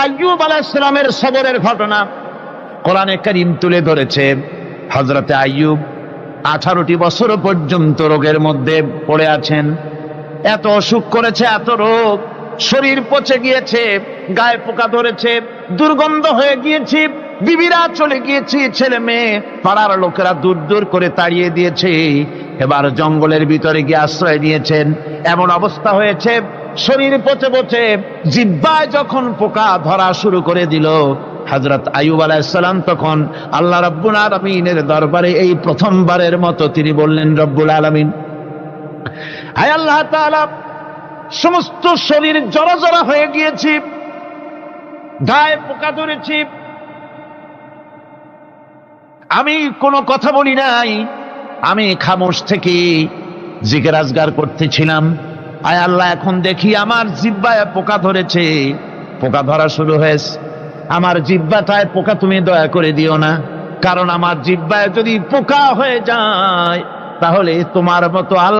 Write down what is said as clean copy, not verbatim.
আইয়ুব আলাইহিস সালামের সবরের ঘটনা কোরআনে কারীম তুলে ধরেছে। হযরত আইয়ুব 18টি বছর পর্যন্ত রোগের মধ্যে পড়ে আছেন। এত অসুখ করেছে, এত রোগ, শরীর পচে গিয়েছে, গায়ে পোকা ধরেছে, দুর্গন্ধ হয়ে গিয়েছে, বিবিরা চলে গিয়েছে, ছেলে মেয়ে পাড়ার লোকেরা দূর দূর করে তাড়িয়ে দিয়েছে। এবার জঙ্গলের ভিতরে গিয়ে আশ্রয় নিয়েছেন। এমন অবস্থা হয়েছে, শরীর পচে পচে জিহ্বায় যখন পোকা ধরা শুরু করে দিল, হযরত আইয়ুব আলাইহিস সালাম তখন আল্লাহ রাব্বুল আলামিনের দরবারে এই প্রথমবারের মতো তিনি বললেন, রব্বুল আলামিন, হায় আল্লাহ তাআলা, সমস্ত শরীর জড়জড় হয়ে গিয়েছে, গায়ে পোকা ধরেছে, আমি কোনো কথা বলি নাই, আমি খামোশ থেকে জিকির আজগার করতেছিলাম। আয় আল্লাহ, এখন দেখি আমার জিহ্বায় পোকা ধরেছে, পোকা ধরা শুরু হয়েছে। আমার জিহ্বাটায় পোকা তুমি দয়া করে দিও না, কারণ আমার জিহ্বায় যদি পোকা হয়ে যায় তাহলে তোমার মতো